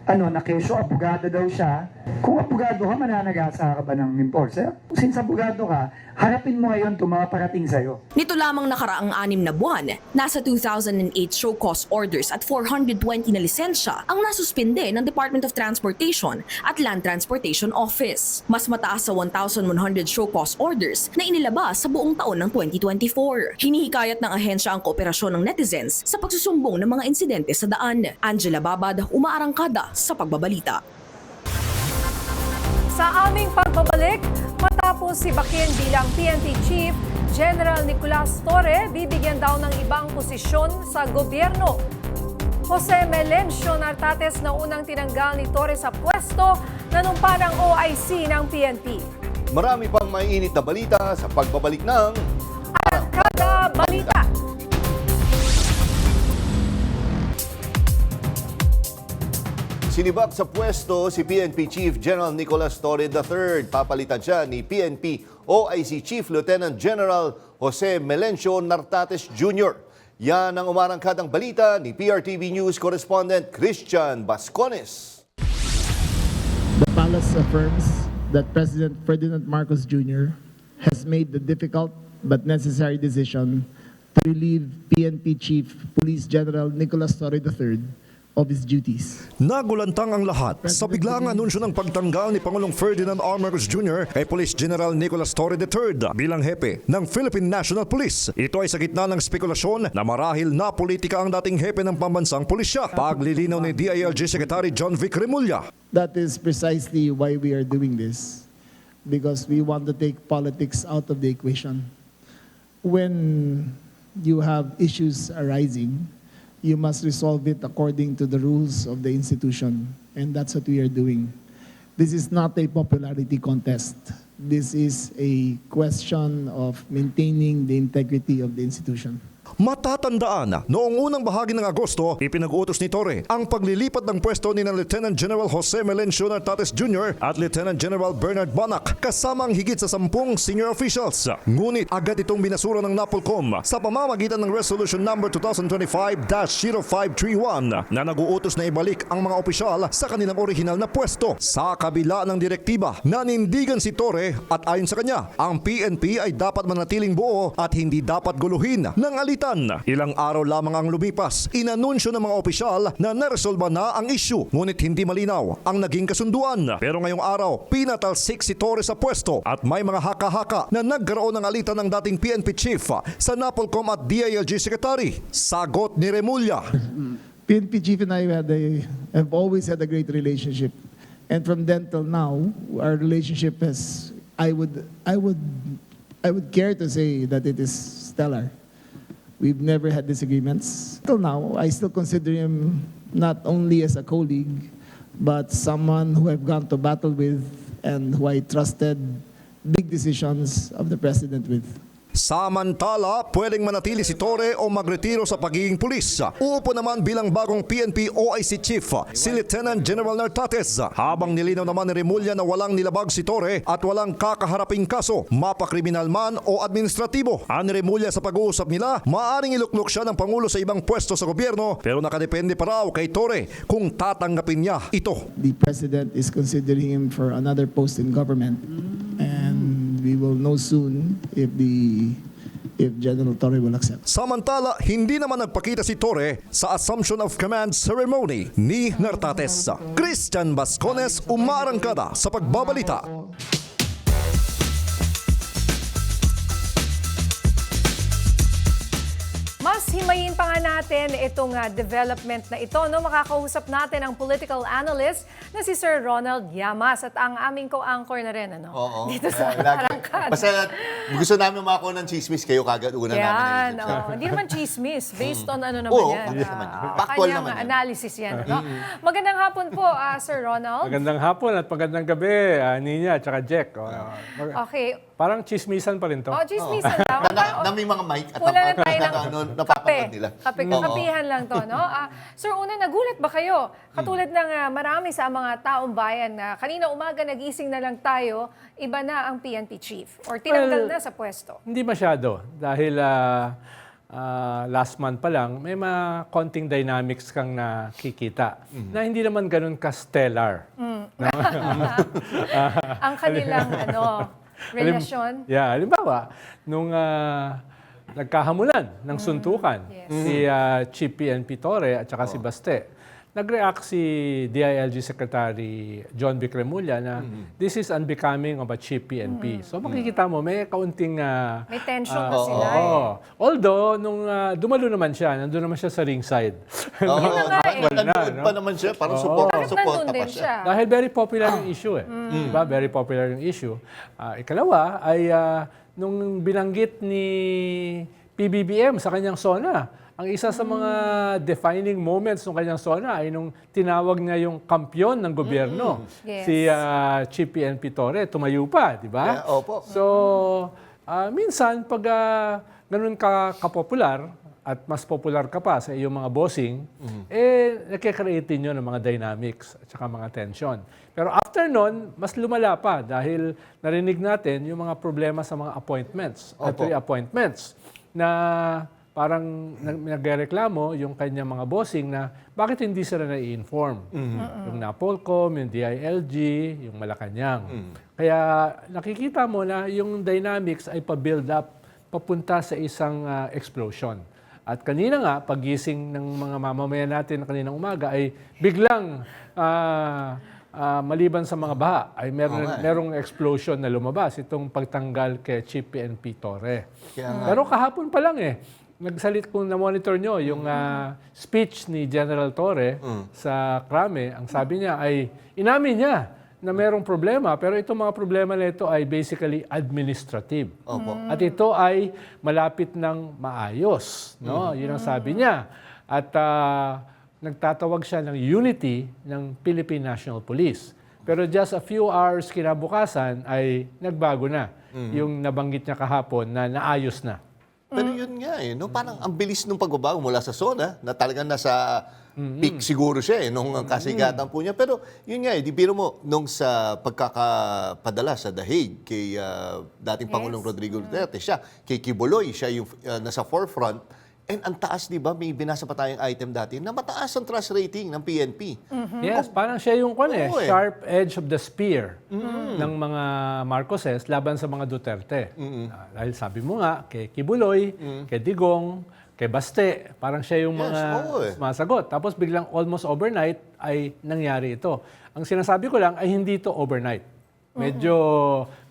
na kesyo, abogado daw siya. Kung abogado ka, mananagasa ka ba ng enforcer? Since abogado ka, harapin mo ngayon itong mga parating sa'yo. Nito lamang nakaraang 6 na buwan, nasa 2008 show cause orders at 420 na lisensya ang nasuspinde ng Department of Transportation at Land Transportation Office. Mas mataas sa 1,100 show cause orders na inilabas sa buong taon ng 2024. Hinihikayat ng ahensya ang kooperasyon ng netizens sa pagsusumbong ng mga insidente sa daan. Angela Babad, umaarangkada sa pagbabalita. Sa aming pagbabalik, matapos si Bakin bilang PNP Chief, General Nicolas Torre bibigyan daw ng ibang posisyon sa gobyerno. Jose Melencio Nartates na unang tinanggal ni Torre sa pwesto na numpa ng OIC ng PNP. Marami pang mainit na balita sa pagbabalik ng Arangkada Balita. Sinibak sa pwesto si PNP Chief General Nicolas Torre III. Papalitan siya ni PNP OIC Chief Lieutenant General Jose Melencio Nartates Jr. Yan ang umarangkadang balita ni PRTV News Correspondent Christian Bascones. The palace affirms that President Ferdinand Marcos Jr. has made the difficult but necessary decision to relieve PNP Chief Police General Nicolas Torre III of his duties. Nagulantang ang lahat sa biglaang anunsyo ng pagtanggal ni Pangulong Ferdinand R. Marcos Jr. kay Police General Nicolas Torre III bilang hepe ng Philippine National Police. Ito ay sa gitna ng spekulasyon na marahil na politika ang dating hepe ng pambansang pulisya. Paglilinaw ni DILG Secretary John Vic Remulla. That is precisely why we are doing this, because we want to take politics out of the equation. When you have issues arising, you must resolve it according to the rules of the institution. And that's what we are doing. This is not a popularity contest. This is a question of maintaining the integrity of the institution. Matatandaan, noong unang bahagi ng Agosto, ipinag-utos ni Torre ang paglilipat ng pwesto ni Lieutenant General Jose Melencio Nartates Jr. at Lieutenant General Bernard Banac kasama ang higit sa 10 senior officials. Ngunit agad itong binasura ng NAPOLCOM sa pamamagitan ng Resolution Number 2025-0531 na nag-uutos na ibalik ang mga opisyal sa kanilang orihinal na pwesto. Sa kabila ng direktiba, nanindigan si Torre at ayon sa kanya, ang PNP ay dapat manatiling buo at hindi dapat guluhin ng alitan. Ilang araw lamang ang lumipas, inanunsyo ng mga opisyal na naresolba na ang issue, ngunit hindi malinaw ang naging kasunduan. Pero ngayong araw, pinatalsik si Torre sa pwesto at may mga haka-haka na nagkaroon ng alitan ng dating PNP Chief sa NAPOLCOM at DILG Secretary. Sagot ni Remulla. PNP Chief and I have always had a great relationship. And from then till now, our relationship has, I would care to say that it is stellar. We've never had disagreements. Till now, I still consider him not only as a colleague, but someone who I've gone to battle with and who I trusted big decisions of the President with. Samantala, pwedeng manatili si Torre o magretiro sa pagiging pulis. Uupo naman bilang bagong PNP OIC Chief si Lieutenant General Nartates. Habang nilinaw naman ni Remulla na walang nilabag si Torre at walang kakaharaping kaso, mapakriminal man o administratibo. Ani Remulla sa pag-uusap nila, maaaring iluklok siya ng Pangulo sa ibang pwesto sa gobyerno pero nakadepende pa raw kay Torre kung tatanggapin niya ito. The President is considering him for another post in government, and we will know soon if General Torre will accept. Samantala, hindi naman nagpakita si Torre sa Assumption of Command ceremony ni Nartates. Christian Bascones, umarangkada sa pagbabalita. Mas himayin pa nga natin itong development na ito. No? Makakausap natin ang political analyst na si Sir Ronald Llamas at ang aming co-anchor na rin Oo. dito sa Lagi. Arangkad. Basta gusto namin makakuha ng chismis, kayo kagad una Yan, namin. hindi naman chismis. Based on ano naman Oo, yan. naman yan. Factual kanyang naman yan. analysis yan. No? Magandang hapon po, Sir Ronald. Magandang hapon at magandang gabi, Nina at saka Jack. Okay. Parang chismisan pa rin to. Chismisan lang. Na may mga mic at Wala na tayo ng napapanood nila. Kapihan lang to, no? Sir, una, nagulat ba kayo? Katulad ng marami sa mga taong bayan na kanina umaga nagising na lang tayo, iba na ang PNP chief or tinanggal na sa pwesto. Hindi masyado dahil last month pa lang, may mga konting dynamics kang nakikita na hindi naman ganun ka-stellar. Ang kanilang relasyon. Halimbawa, nung nagkahamulan ng suntukan si Chief PNP Torre at saka si Baste, nag-react si DILG Secretary John Vic Remulla na this is unbecoming of a Chief PNP. So makikita mo, may kaunting... may tension na sila Although, nung dumalo naman siya, nandun naman siya sa ringside. Nandun pa naman siya, parang support pa siya. Dahil very popular yung issue Diba? Very popular yung issue. Ikalawa ay nung binanggit ni PBBM sa kanyang SONA, ang isa sa mga defining moments ng kanyang SONA ay nung tinawag niya yung kampyon ng gobyerno, si Chief PNP Torre, tumayo pa, di ba? Yeah, opo. So, minsan pag ganun ka kapopular at mas popular ka pa sa iyong mga bossing, nakikreate din yun ng mga dynamics at saka mga tension. Pero after nun, mas lumala pa dahil narinig natin yung mga problema sa mga appointments at reappointments na parang nagreklamo yung kanyang mga bossing na bakit hindi sila na-i-inform. Yung Napolcom, yung DILG, yung Malacanang. Kaya nakikita mo na yung dynamics ay pa-build up papunta sa isang explosion. At kanina nga, pagising ng mga mamamayan natin kaninang umaga ay biglang maliban sa mga baha ay merong explosion na lumabas itong pagtanggal kay Chief PNP Torre. Pero kahapon pa lang nagsalit kung na-monitor nyo yung speech ni General Torre sa Krame, ang sabi niya ay inamin niya na merong problema, pero itong mga problema na ito ay basically administrative. At ito ay malapit ng maayos. No? Yun ang sabi niya. At nagtatawag siya ng unity ng Philippine National Police. Pero just a few hours kinabukasan ay nagbago na yung nabanggit niya kahapon na naayos na. Pero yun nga no? Parang ang bilis nung pagbabago mula sa SONA na talagang nasa peak siguro siya nung kasigatan po niya. Pero yun nga di biro mo, nung sa pagkakapadala sa The Hague kay dating Pangulong Rodrigo Duterte, siya, kay Kibuloy, siya yung nasa forefront. And ang taas, di ba, may binasa pa tayong item dati na mataas ang trust rating ng PNP. Yes, parang siya yung sharp edge of the spear ng mga Marcoses laban sa mga Duterte. Dahil sabi mo nga, kay Kibuloy, kay Digong, kay Baste, parang siya yung mga sumasagot. Tapos biglang almost overnight ay nangyari ito. Ang sinasabi ko lang ay hindi ito overnight. Medyo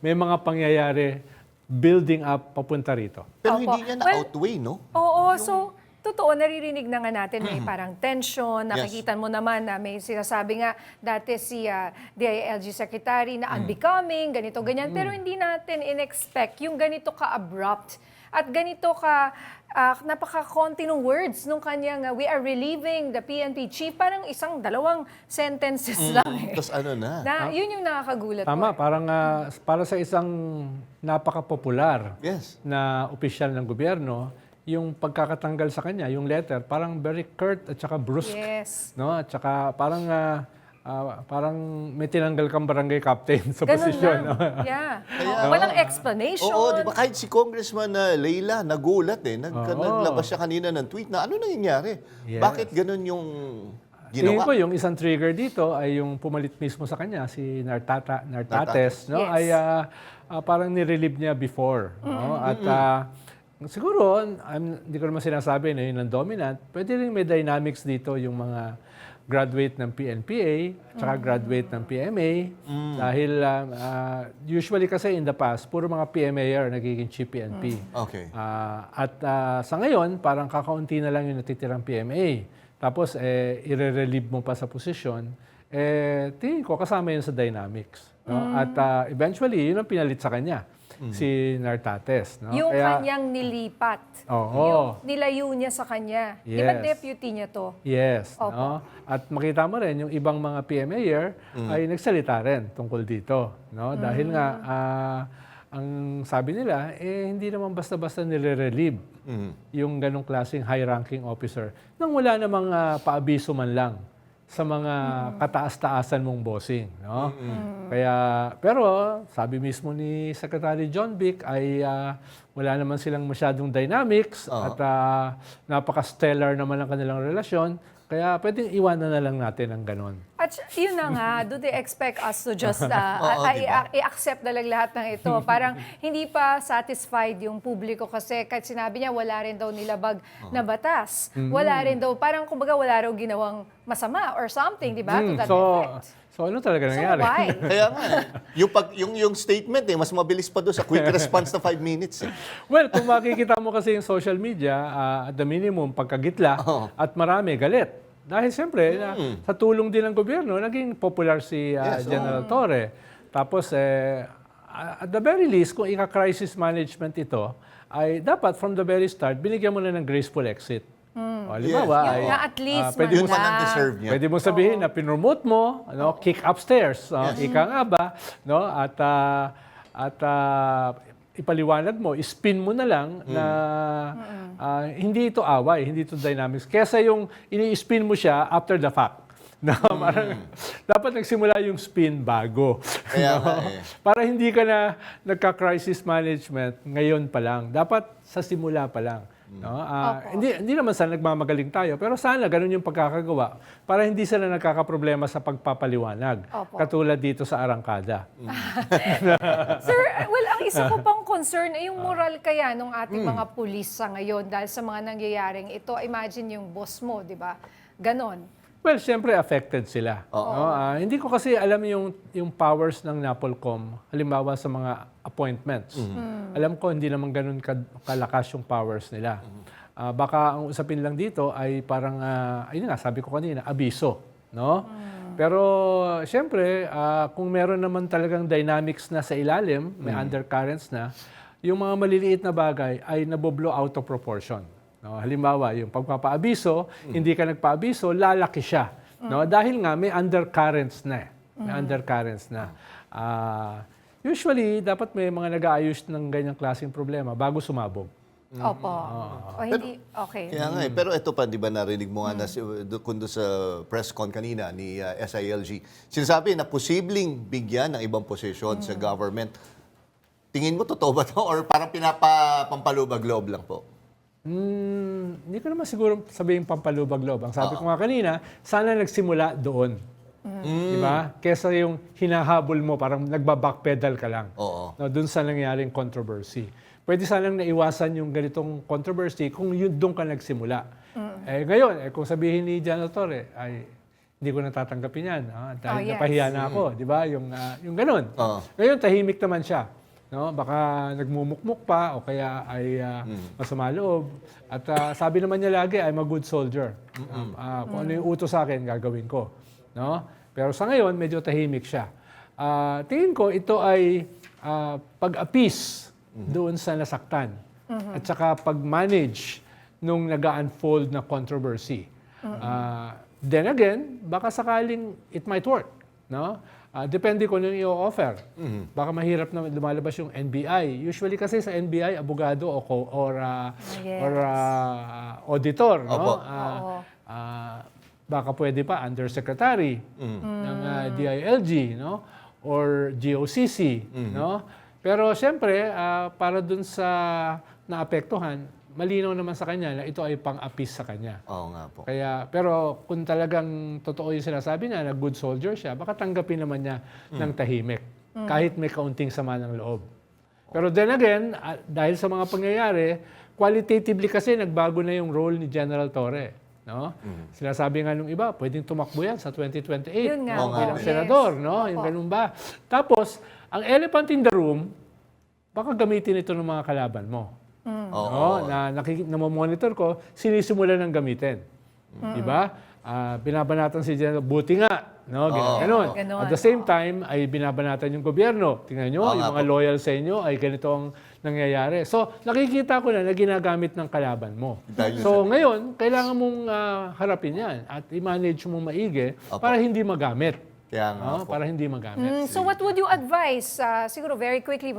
may mga pangyayari building up papunta rito. Pero hindi niya na-outweigh, no? Oo, so totoo, naririnig na nga natin may parang tension. Nakikita mo naman na may sinasabi nga dati si DILG Secretary na unbecoming, ganito, ganyan. Pero hindi natin in-expect yung ganito ka-abrupt at ganito ka napaka-konti ng words nung kanyang we are relieving the PNP chief. Parang dalawang sentences lang Tapos ano na? Yun yung nakakagulat Tama, ko. parang para sa isang napaka-popular na opisyal ng gobyerno, yung pagkakatanggal sa kanya, yung letter, parang very curt at saka brusque. No? At saka parang may tinanggal kang barangay captain sa posisyon. Walang explanation. Oo, di ba? Kahit si Congressman Leila nagulat naglabas siya kanina ng tweet na ano nangyayari? Bakit ganun yung ginawa? Tingin ko yung isang trigger dito ay yung pumalit mismo sa kanya, si Nartates, no? Ay parang nirelieve niya before. No? At siguro, hindi ko naman sinasabi na yun ang dominant, pwede rin may dynamics dito yung mga graduate ng PNPA at saka graduate ng PMA. Dahil usually kasi in the past, puro mga PMAer nagiging chief PNP. Okay. Sa ngayon, parang kakaunti na lang yung natitirang PMA. Tapos, i-relieve mo pa sa posisyon, tingin ko kasama yun sa dynamics. No? At eventually, yun ang pinalit sa kanya, si Nartates. No? Yung kanyang nilipat. Oo. Yung nilayo niya sa kanya. Di ba Yes. deputy niya to? Yes. Opo. No? At makita mo rin, yung ibang mga PMAer ay nagsalita rin tungkol dito. No? Dahil nga, ang sabi nila, hindi naman basta-basta nire-relieve yung ganong klaseng high-ranking officer nang wala namang paabiso man lang sa mga kataas-taasan mong bossing. No? Pero sabi mismo ni Secretary John Vic ay wala naman silang masyadong dynamics at napaka-stellar naman ang kanilang relasyon. Kaya pwedeng iwanan na lang natin ang ganon. At yun na nga, do they expect us to just diba? i-accept na lang lahat ng ito? Parang hindi pa satisfied yung publiko kasi kahit sinabi niya wala rin daw nilabag na batas. Wala rin daw, parang kumbaga wala raw ginawang masama or something, di ba? To that effect. So ano talaga nangyari? So why? Kaya nga, yung statement mas mabilis pa doon sa quick response na 5 minutes. Well, kung makikita mo kasi yung social media, at the minimum, pagkagitla at marami galit. Dahil siyempre, sa tulong din ng gobyerno, naging popular si General Torre. Tapos, at the very least, kung ika-crisis management ito, ay dapat from the very start, binigyan mo na ng graceful exit. Halimbawa, Yung na at least Pwede man man ang lang. deserve niya. pwede mo sabihin na pinromote mo, kick upstairs, ika nga ba, no? At ipaliwanag mo, spin mo na lang na hindi ito away, hindi ito dynamics. Kesa yung ini-spin mo siya after the fact. No, parang, dapat nagsimula yung spin bago. Kaya no? nga Para hindi ka na nagka-crisis management ngayon pa lang. Dapat sa simula pa lang. No? Hindi naman sana nagmamagaling tayo, pero sana ganun yung pagkakagawa para hindi sila nagkakaproblema sa pagpapaliwanag. Opo. Katulad dito sa arangkada. Sir, well, ang isa ko pang concern ay yung moral kaya ng ating mga pulis sa ngayon dahil sa mga nangyayaring ito. Imagine yung boss mo, di ba? Ganon. Well, siyempre affected sila. No? Hindi ko kasi alam yung powers ng NAPOLCOM, halimbawa sa mga appointments. Alam ko hindi naman ganun kalakas yung powers nila. Baka ang usapin lang dito ay parang, ayun nga, sabi ko kanina, abiso. No? Pero siyempre, kung meron naman talagang dynamics na sa ilalim, may undercurrents na, yung mga maliliit na bagay ay naboblow out of proportion. No, halimbawa, yung pagpapaabiso, hindi ka nagpaabiso, lalaki siya. No, dahil nga may undercurrents na. May undercurrents na. Usually, dapat may mga nag-aayos ng ganyang klaseng problema bago sumabog. Opo. O hindi, okay. Kaya nga pero ito pa, di ba narinig mo nga na kundo sa press con kanina ni SILG, sinasabi na posibleng bigyan ng ibang posisyon sa government. Tingin mo totoo ba to or parang pampalubag-loob lang po? Hindi ko naman siguro sabihin pampalubag-loob. Ang sabi ko nga kanina, sana nagsimula doon. Di ba? Kesa yung hinahabol mo, parang nagba-backpedal ka lang. No, doon sa nangyaring controversy. Pwede sanang naiwasan yung ganitong controversy kung yun doon ka nagsimula. Ngayon, kung sabihin ni General Torre, ay hindi ko natatanggapin yan. Dahil napahiya na ako. Di ba? Yung ganun. Ngayon, tahimik naman siya. No, baka nagmumukmuk pa o kaya ay masama loob. At sabi naman niya lagi, I'm a good soldier. Kung ano yung utos sa akin, gagawin ko. No? Pero sa ngayon, medyo tahimik siya. Tingin ko, ito ay pag-appease doon sa nasaktan. At saka pag-manage nung nag-unfold na controversy. Then again, baka sakaling it might work. No? Depende kung ano yung i-offer. Baka mahirap na lumalabas yung NBI. Usually kasi sa NBI, abogado or auditor. No? Baka pwede pa undersecretary ng DILG, no? Or GOCC. No? Pero siyempre, para dun sa naapektuhan, malinaw naman sa kanya na ito ay pang-appease sa kanya. Oo nga po. Pero kung talagang totoo yung sinasabi niya na good soldier siya, baka tanggapin naman niya ng tahimik. Kahit may kaunting sama ng loob. Pero then again, dahil sa mga pangyayari, qualitatively kasi nagbago na yung role ni General Torre. No? Sinasabi nga nung iba, pwedeng tumakbo yan sa 2028 Yun nga. bilang Yes. senador. No? Yung Opo. ganun ba? Tapos, ang elephant in the room, baka gamitin ito ng mga kalaban mo. No? Namomonitor ko, sinisimulan ng gamitin. Di ba? Binabanatan si General, buti nga. No? Ganon. Ganon. At the same time, ay binabanatan yung gobyerno. Tingnan nyo, yung mga loyal sa inyo ay ganito ang nangyayari. So, nakikita ko na ginagamit ng kalaban mo. So, ngayon, kailangan mong harapin yan at i-manage mo maigi para hindi magamit. Kaya nga po. Para hindi magamit. So what would you advise? Siguro very quickly,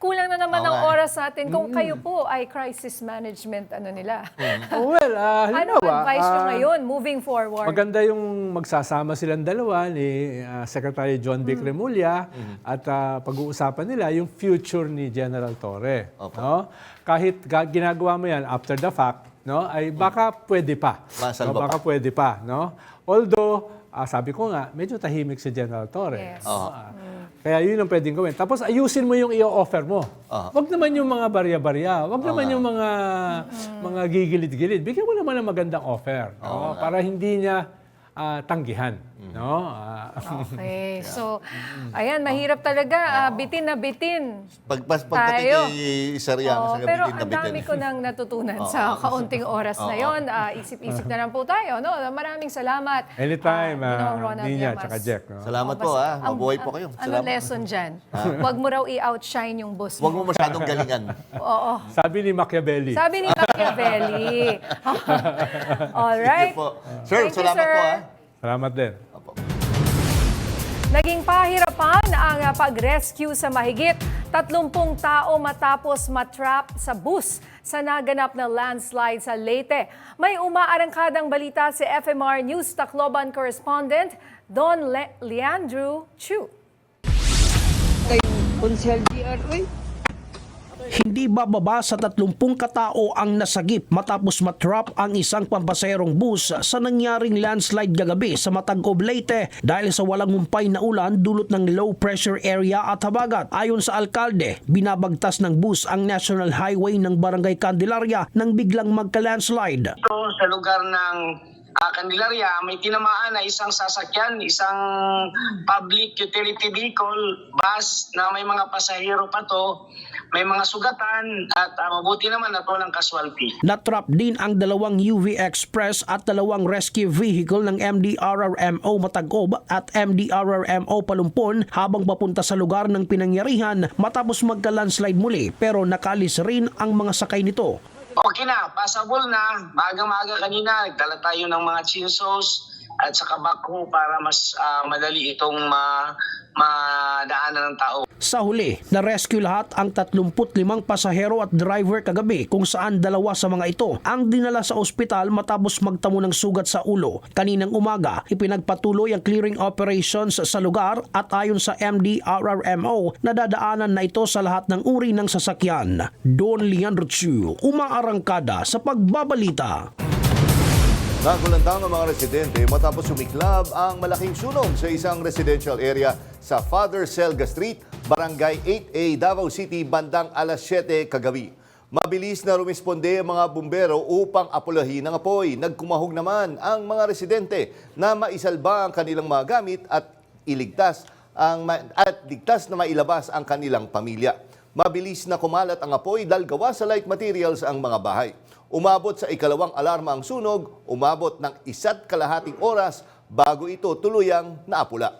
kulang na naman ang oras natin kung kayo po ay crisis management nila. Well, Ano halimbawa, advice nyo ngayon moving forward? maganda yung magsasama silang dalawa ni Secretary John B. Cremulya at pag-uusapan nila yung future ni General Torre. No? Kahit ginagawa mo yan after the fact, no, ay baka pwede pa. Masalba Baka pa. pwede pa. No? Although, sabi ko nga, medyo tahimik si General Torre. Yes. Kaya yun ang pwedeng gawin. Tapos ayusin mo yung i-offer mo. Wag naman yung mga barya-barya. Wag naman yung mga gigilid-gilid. Bigyan mo naman ng magandang offer. No? Para hindi niya tanggihan. No? Okay. So, ayan, mahirap talaga. Bitin na bitin. Pagdating kay Sariang, sa Pero gabitin na ang dami bitin. ko nang natutunan sa kaunting oras na yon. Isip-isip na lang po tayo. No? Maraming salamat. Anytime, Ginoong Ronald Nina Llamas. at Jack. No? Salamat po, mabuhay po kayo. Ano lesson dyan? Huwag mo raw i-outshine yung boss Huwag mo. mo masyadong galingan. Oo. Sabi ni Machiavelli. Sabi ni Machiavelli. Alright. Sige po. Sir, Thank you, salamat sir. po. Salamat din. Naging pahirapan ang pag-rescue sa mahigit 30 tao matapos matrap sa bus sa naganap na landslide sa Leyte. May umaarangkadang balita si FMR News Tacloban correspondent Don Leandro Chu. Hindi bababa sa 30 katao ang nasagip matapos matrap ang isang pampaserong bus sa nangyaring landslide kagabi sa Matagob, Leyte dahil sa walang humpay na ulan dulot ng low pressure area at habagat. Ayon sa alkalde, binabagtas ng bus ang National Highway ng Barangay Candelaria nang biglang magka-landslide. Ito sa lugar ng Candelaria, may tinamaan na isang sasakyan, isang public utility vehicle, bus na may mga pasahero pa to, may mga sugatan at mabuti naman at walang casualty. Natrap din ang dalawang UV Express at dalawang rescue vehicle ng MDRRMO Matagob at MDRRMO Palumpon habang papunta sa lugar ng pinangyarihan matapos magka-landslide muli pero nakalis rin ang mga sakay nito. Okay na, passable na. Maaga-maaga kanina, nagdala tayo ng mga chinsos at saka backhoe para mas madali itong madaanan ng tao. Sa huli, na-rescue lahat ang 35 pasahero at driver kagabi kung saan dalawa sa mga ito ang dinala sa ospital matapos magtamo ng sugat sa ulo. Kaninang umaga, ipinagpatuloy ang clearing operations sa lugar at ayon sa MDRRMO, nadadaanan na ito sa lahat ng uri ng sasakyan. Don Leandro Chu, umaarangkada sa pagbabalita. Nagulantang ang mga residente matapos sumiklab ang malaking sunog sa isang residential area sa Father Selga Street, Barangay 8A, Davao City, bandang alas 7 kagabi. Mabilis na rumisponde ang mga bumbero upang apulahin ang apoy. Nagkumahog naman ang mga residente na maisalba ang kanilang mga gamit at ligtas na mailabas ang kanilang pamilya. Mabilis na kumalat ang apoy dahil gawa sa light materials ang mga bahay. Umabot sa ikalawang alarma ang sunog, umabot ng 1.5 oras bago ito tuluyang naapula.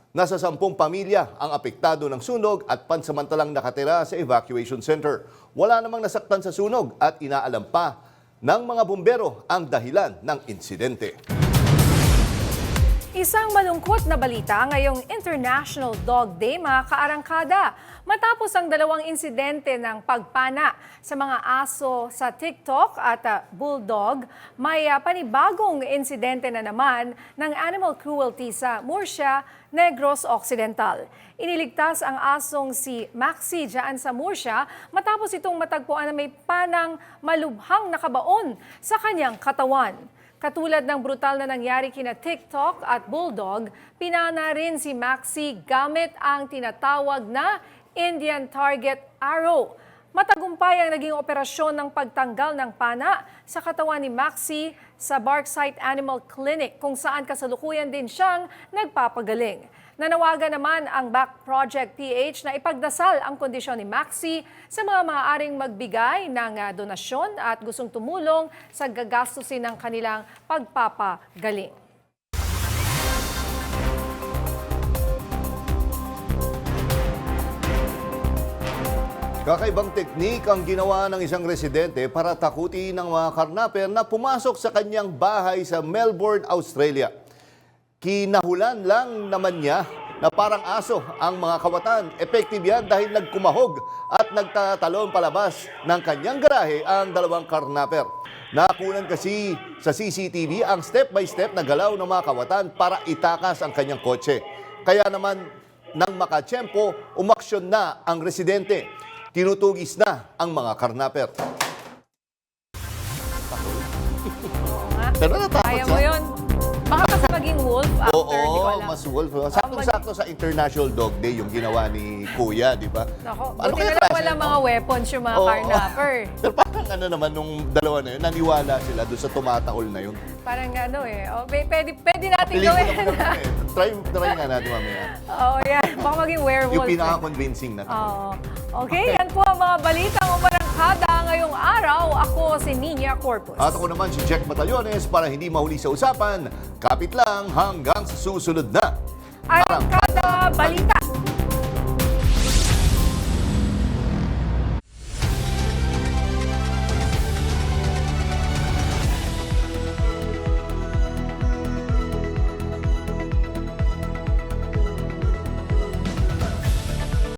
Nasa 10 pamilya ang apektado ng sunog at pansamantalang nakatira sa evacuation center. Wala namang nasaktan sa sunog at inaalam pa ng mga bumbero ang dahilan ng insidente. Isang malungkot na balita ngayong International Dog Day, mga kaarangkada. Matapos ang dalawang insidente ng pagpana sa mga aso sa TikTok at bulldog, may panibagong insidente na naman ng animal cruelty sa Murcia, Negros Occidental. Iniligtas ang asong si Maxi dyan sa Murcia matapos itong matagpuan na may panang malubhang nakabaon sa kanyang katawan. Katulad ng brutal na nangyari kina TikTok at Bulldog, pinana rin si Maxi gamit ang tinatawag na Indian Target Arrow. Matagumpay ang naging operasyon ng pagtanggal ng pana sa katawan ni Maxi sa Barksite Animal Clinic kung saan kasalukuyan din siyang nagpapagaling. Nanawagan naman ang Back Project PH na ipagdasal ang kondisyon ni Maxi sa mga maaaring magbigay ng donasyon at gustong tumulong sa gagastusin ng kanilang pagpapagaling. Kakaibang teknik ang ginawa ng isang residente para takutin ng mga karnaper na pumasok sa kanyang bahay sa Melbourne, Australia. Kinahulan lang naman niya na parang aso ang mga kawatan. Effective yan dahil nagkumahog at nagtatalon palabas ng kanyang garahe ang dalawang karnaper. Nakunan kasi sa CCTV ang step-by-step na galaw ng mga kawatan para itakas ang kanyang kotse. Kaya naman, nang makatsyempo, umaksyon na ang residente. Tinutugis na ang mga karnaper. Pero natakot Kaya mo yun. Baka kasi maging wolf after, Oo, di ko alam. mas wolf. Saktong-sakto sa International Dog Day yung ginawa ni Kuya, di ba? Nako, Ano buti kaya na lang klase? wala mga weapons yung mga Oo. carnapper. Pero parang ano naman nung dalawa na yun, naniwala sila doon sa tumatahol na yun. Parang ano pwede natin Pelikula gawin. mo naman eh. Try nga natin mamaya. Oo, yan. Baka maging werewolf. Yung pinaka-convincing na. Oo. Okay, yan po ang mga balitang umarangkada ngayong araw. Ako si Nina Corpus. At ako naman si Jack Batallones para hindi mahuli sa usapan. Kapit lang hanggang sa susunod na Arangkada Balita!